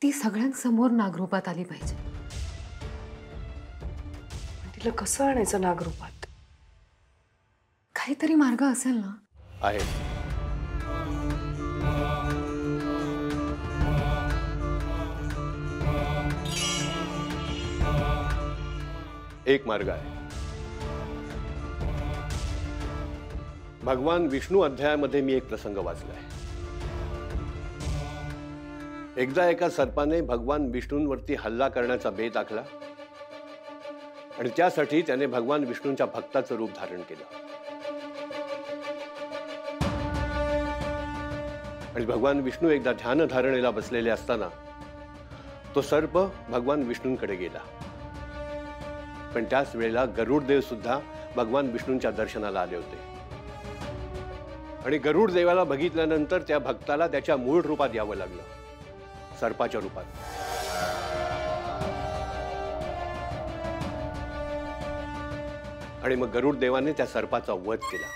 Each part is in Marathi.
ती सगळ्यांसमोर नागरूपात आली पाहिजे. तिला कसं आणायचं नागरूपात? काहीतरी मार्ग असेल ना? आहे. एक मार्ग आहे. भगवान विष्णू अध्यायामध्ये मी एक प्रसंग वाचलाय. एकदा एका सर्पाने भगवान विष्णूंवरती हल्ला करण्याचा बेत आखला आणि त्यासाठी त्याने भगवान विष्णूंच्या भक्ताचं रूप धारण केलं. आणि भगवान विष्णू एकदा ध्यान धारणेला बसलेले असताना तो सर्प भगवान विष्णूंकडे गेला. पण त्याच वेळेला गरुड देव सुद्धा भगवान विष्णूंच्या दर्शनाला आले होते. आणि गरुड देवाला बघितल्यानंतर त्या भक्ताला त्याच्या मूळ रूपात यावं लागलं, सर्पाच्या रूपात. आणि मग गरुड देवाने त्या सर्पाचा वध केला.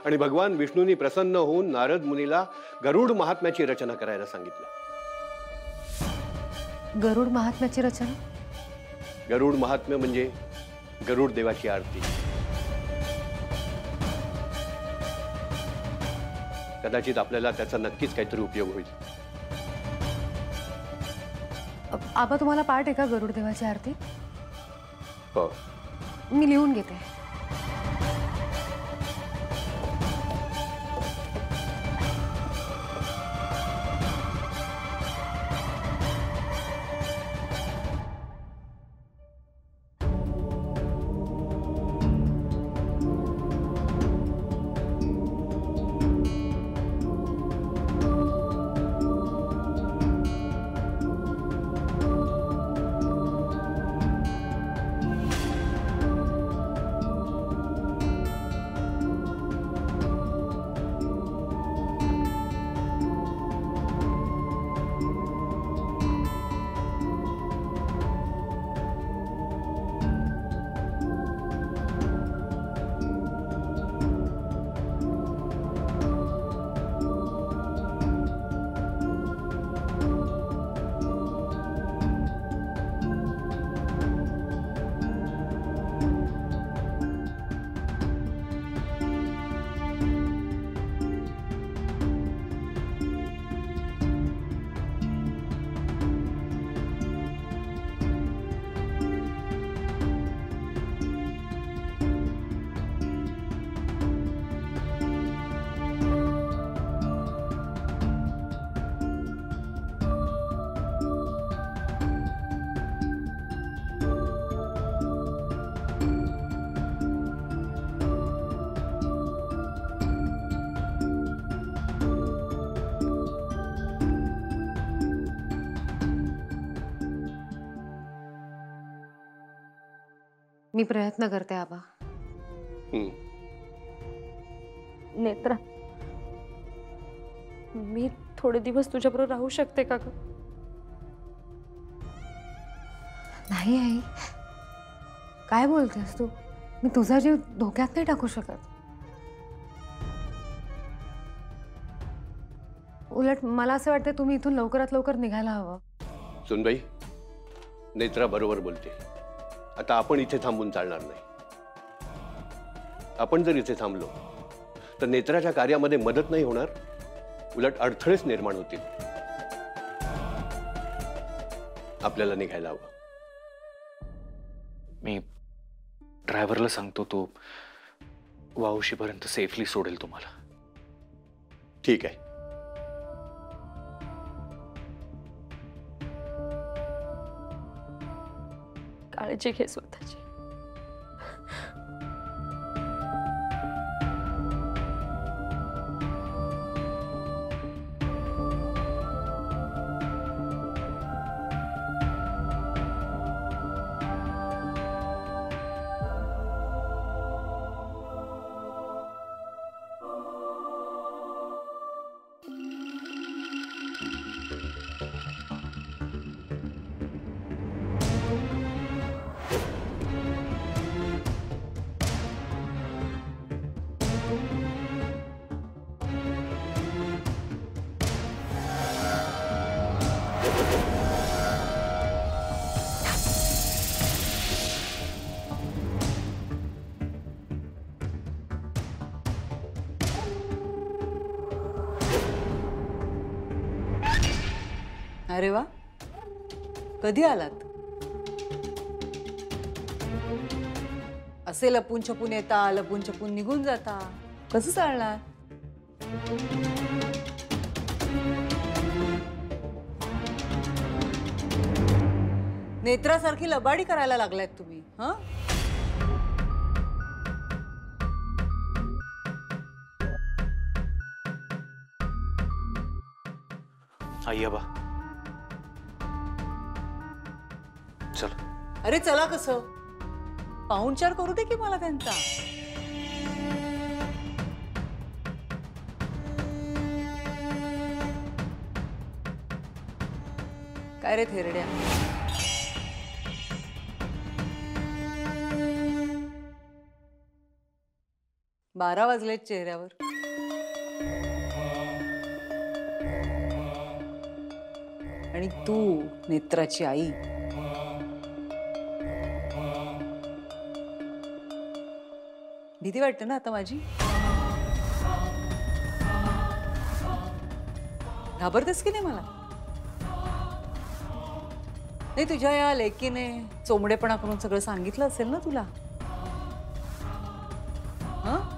आणि भगवान विष्णूंनी प्रसन्न होऊन नारद मुनीला गरुड महात्म्याची रचना करायला सांगितलं. गरुड महात्म्याची रचना? गरुड महात्म्य म्हणजे गरुड देवाची आरती. कदाचित आपल्याला त्याचा नक्कीच काहीतरी उपयोग होईल. आबा, तुम्हाला पाठ आहे का गरुड देवाची आरती? हो. मी लिहून घेते. मी प्रयत्न करते आबा. नेत्रा, मी थोडे दिवस तुझ्याबरोबर राहू शकते का ग? नाही आई, काय बोलतेस तू? मी तुझा जीव धोक्यात नाही टाकू शकत. उलट मला असं वाटतं तुम्ही इथून लवकरात लवकर निघायला हवं. सुनबाई, नेत्रा बरोबर बोलते. आता आपण इथे थांबून चालणार नाही. आपण जर इथे थांबलो तर नेत्राच्या कार्यामध्ये मदत नाही होणार, उलट अडथळेच निर्माण होतील. आपल्याला निघायला हवं. मी ड्रायव्हरला सांगतो, तो वावशीपर्यंत सेफली सोडेल तुम्हाला. ठीक आहे. काळजी घे स्वतःची. अरे वा, कधी आलात? असे लपून छपून येता, लपून छपून निघून जाता, कसं चालणार? नेत्रासारखी लबाडी करायला लागलायत तुम्ही, हं? आई आबा, चल. अरे चला कसं, पाहुणचार करू दे की मला त्यांचा. काय रे थेरड्या, 12 वाजलेत चेहऱ्यावर. आणि तू नेत्राची आई, भीती वाटते ना आता माझी? घाबरतेस की नाही मला? नाही, तुझ्या या लेकीने चोमडेपणा करून सगळं सांगितलं असेल ना तुला? हं?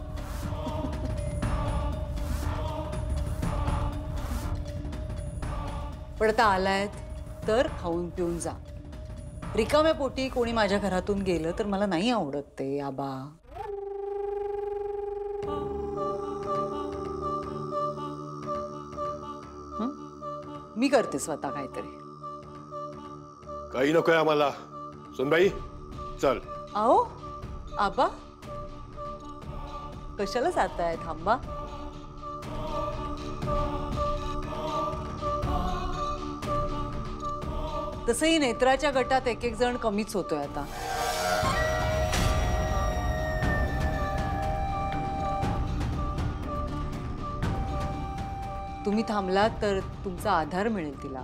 पण आता आलायत तर खाऊन पिऊन जा. रिकाम्या पोटी कोणी माझ्या घरातून गेलं तर मला नाही आवडत ते आबा. मी करते स्वतः काहीतरी. काही नकोय आम्हाला. सुनबाई चल. आओ आबा, कशाला जाताय? थांबा. तसंही नेत्राच्या गटात एक एक जण कमीच होतोय आता. तुम्ही थांबलात तर तुमचा आधार मिळेल तिला.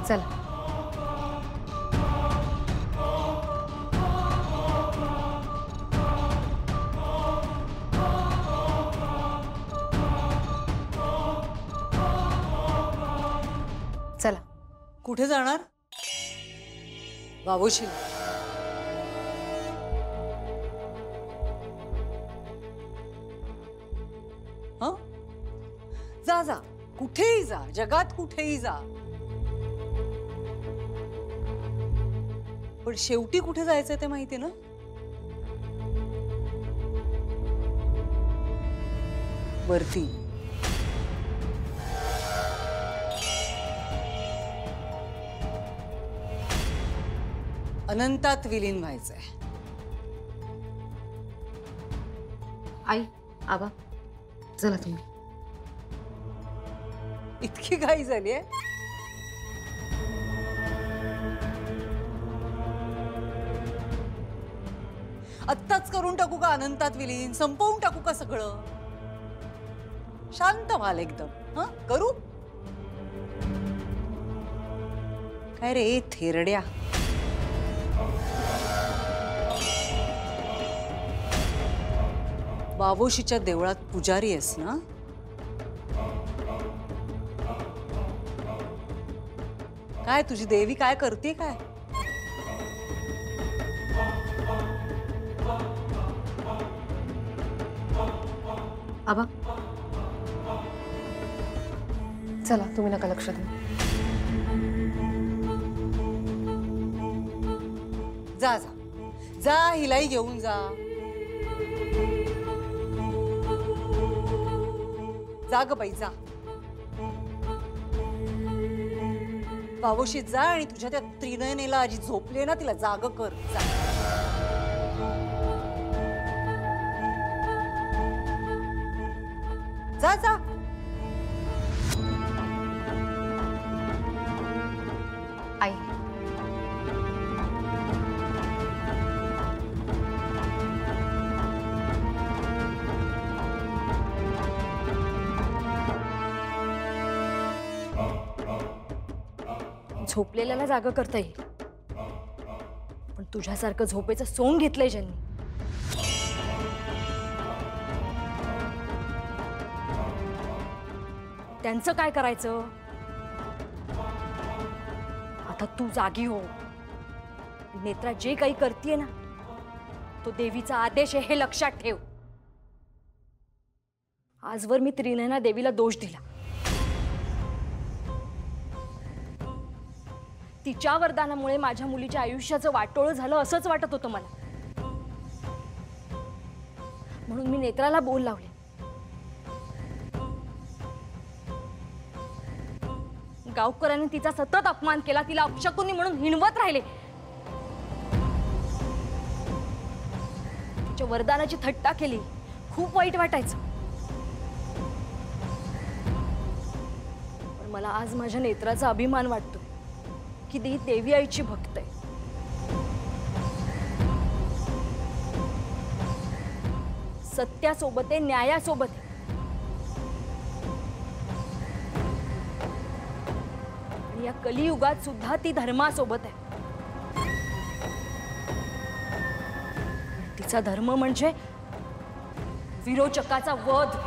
चला. चला. कुठे जाणार? बाबूशील. हं? जा जा, कुठेही जा, जगात कुठेही जा. पण शेवटी कुठे जायचं ते माहिती ना? वरती. अनंतात विलीन व्हायचंय. आई, आबा, चला तुम्ही. इतकी घाई झालीये? आत्ताच करून टाकू का अनंतात विलीन? संपवून टाकू का सगळं? शांत व्हाल एकदम. हं, करू? काय रे थेरड्या, बाबोशीच्या देवळात पुजारी आहेस ना? काय तुझी देवी काय करते काय? आबा, चला तुम्ही नका लक्ष देऊ. जा जा जा, हिलाही घेऊन जा. जा ग बाई जा. बाबोशीत जा आणि तुझ्या त्या त्रिनयनेला आजी झोपली ना, तिला जाग कर. जा. जा जा. आई, झोपलेल्याला जागा करता येईल, पण तुझ्यासारखं झोपेचं सोंग घेतलंय ज्यांनी, त्यांचं काय करायचं? आता तू जागी हो. नेत्रा जे काही करतीये ना, तो देवीचा आदेश आहे हे लक्षात ठेव. आजवर मी त्रिनयना देवीला दोष दिला. तिच्या वरदानामुळे माझ्या मुलीच्या आयुष्याचं वाटोळं झालं असंच वाटत होतं मला. म्हणून मी नेत्राला बोल लावले. गावकऱ्यांनी तिचा सतत अपमान केला, तिला अपशकुनी म्हणून हिणवत राहिले. तिच्या वरदानाची थट्टा केली. खूप वाईट वाटायचं. पण मला आज माझ्या नेत्राचा अभिमान वाटतो की ती देवी आईची भक्त आहे. सत्यासोबत आहे, न्यायासोबत आहे. आणि या कलियुगात सुद्धा ती धर्मासोबत आहे. तिचा धर्म म्हणजे विरोचकाचा वध.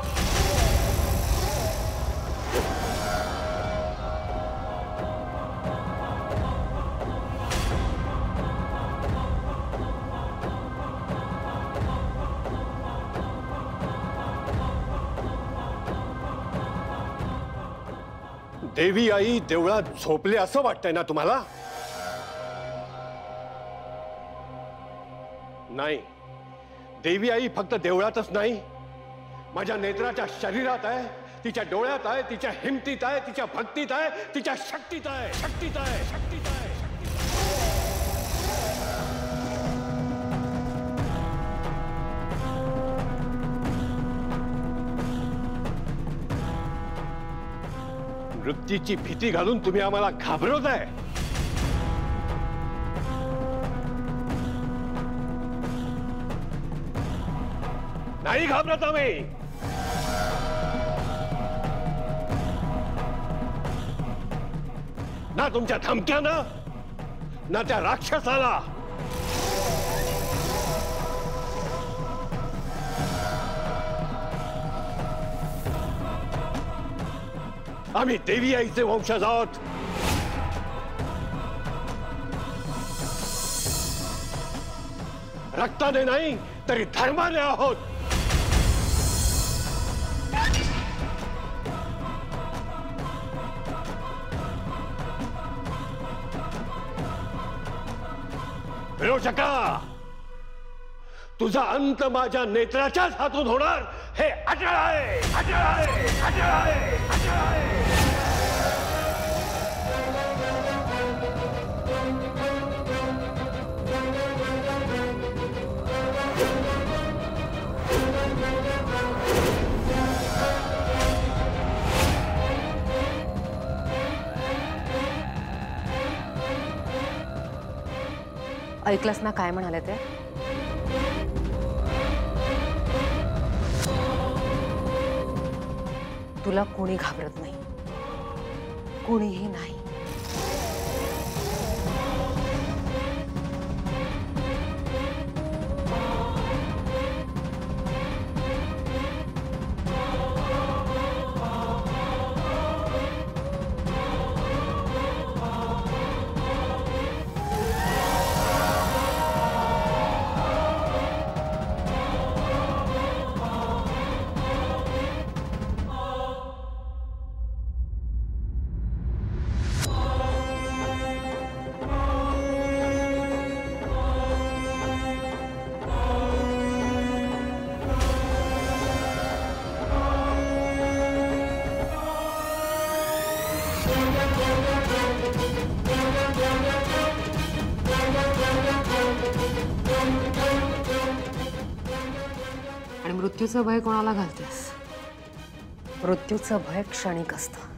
देवी आई देवळात झोपले असं वाटतंय ना तुम्हाला? नाही, देवी आई फक्त देवळातच नाही, माझ्या नेत्राच्या शरीरात आहे, तिच्या डोळ्यात आहे, तिच्या हिमतीत आहे, तिच्या भक्तीत आहे, तिच्या शक्तीत आहे, शक्तीत आहे, शक्तीत आहे. मृत्यूची भीती घालून तुम्ही आम्हाला घाबरवताय. नाही घाबरत आम्ही. ना तुमच्या धमक्यानं, ना त्या राक्षसाला. आम्ही देवी आईचे वंशज आहोत. रक्ताने नाही तरी धर्माने आहोत. विरोचका, तुझा अंत माझ्या नेत्राच्याच हातून होणार हे अटळ आहे, अटळ आहे, अटळ आहे, अटळ आहे. ऐकलंस ना काय म्हणाले ते? तुला कोणी घाबरत नाही, कोणीही नाही. आणि मृत्यूचं भय कोणाला घालतेस? मृत्यूचं भय क्षणिक असतं.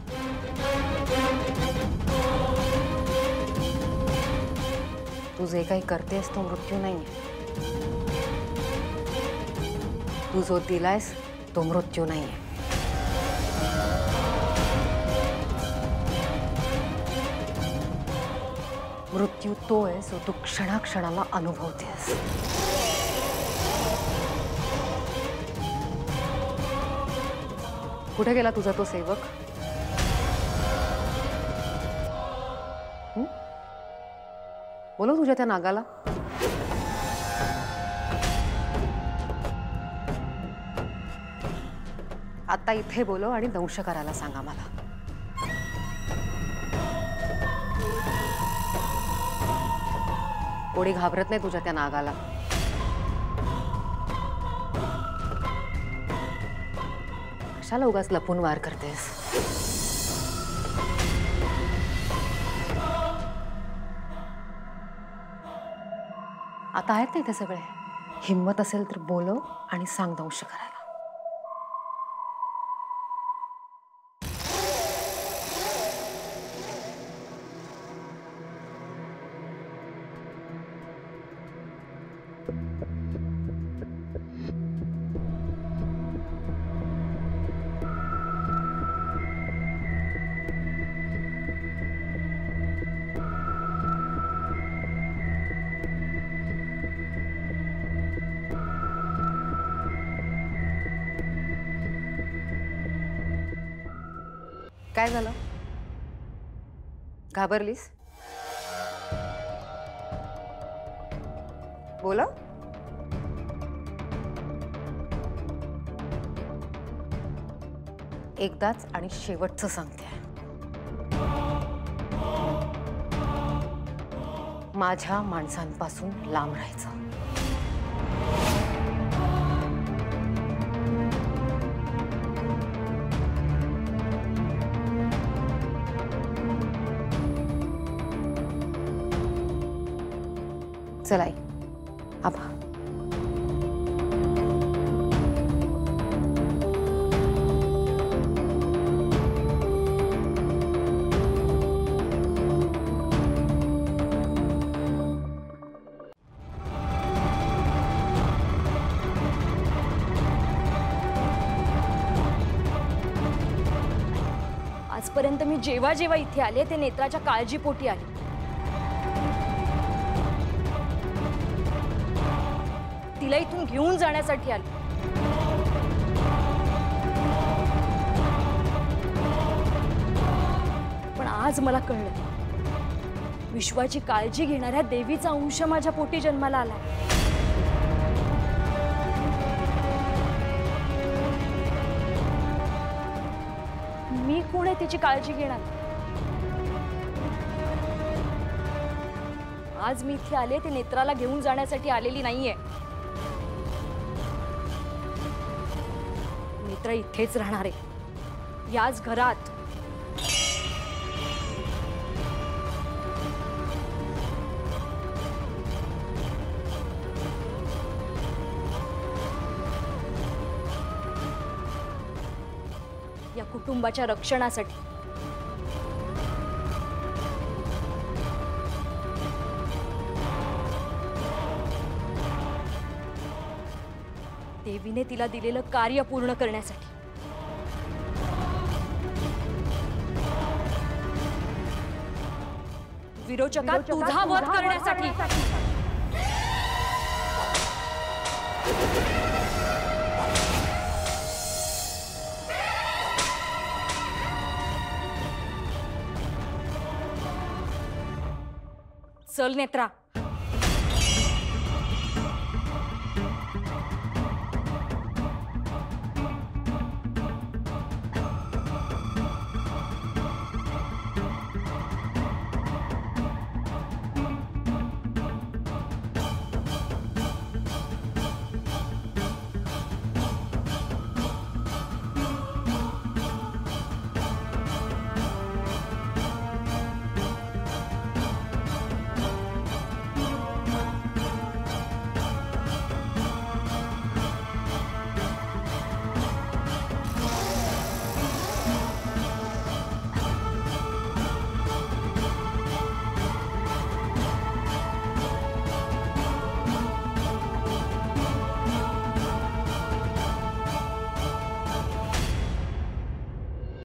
तू जे काही करतेस तो मृत्यू नाहीये. तू जो दिलायस तो मृत्यू नाहीये. मृत्यू तो आहे जो तू क्षणाक्षणाला अनुभवतेस. कुठे गेला तुझा तो सेवक? बोलो तुझ्या त्या नागाला. आता इथे बोलो आणि दंश करायला सांगा मला. कोणी घाबरत नाही तुझ्या त्या नागाला. कशाला उगाच लपून वार करतेस? आता आहेत नाही ते सगळे. हिम्मत असेल तर बोलव आणि सांग दंश करायला. काय झालं? घाबरलीस? बोला. एकदाच आणि शेवटचं सांगते. माझ्या माणसांपासून लांब राहायचं. चला आई, आभा. आजपर्यंत मी जेव्हा जेव्हा इथे आले ते नेत्राच्या काळजीपोटी आले. तिला इथून घेऊन जाण्यासाठी आले. पण आज मला कळलं, विश्वाची काळजी घेणाऱ्या देवीचा अंश माझ्या पोटी जन्माला आला. मी कोण आहे तिची काळजी घेणार? आज मी इथे आले ते नेत्राला घेऊन जाण्यासाठी आलेली नाहीये. नेत्र इथेच राहणार आहे, याच घरात. या कुटुंबाच्या रक्षणासाठी. देवीने तिला दिलेलं कार्य पूर्ण करण्यासाठी. विरोचकात तुझा वध करण्यासाठी. चल नेत्रा.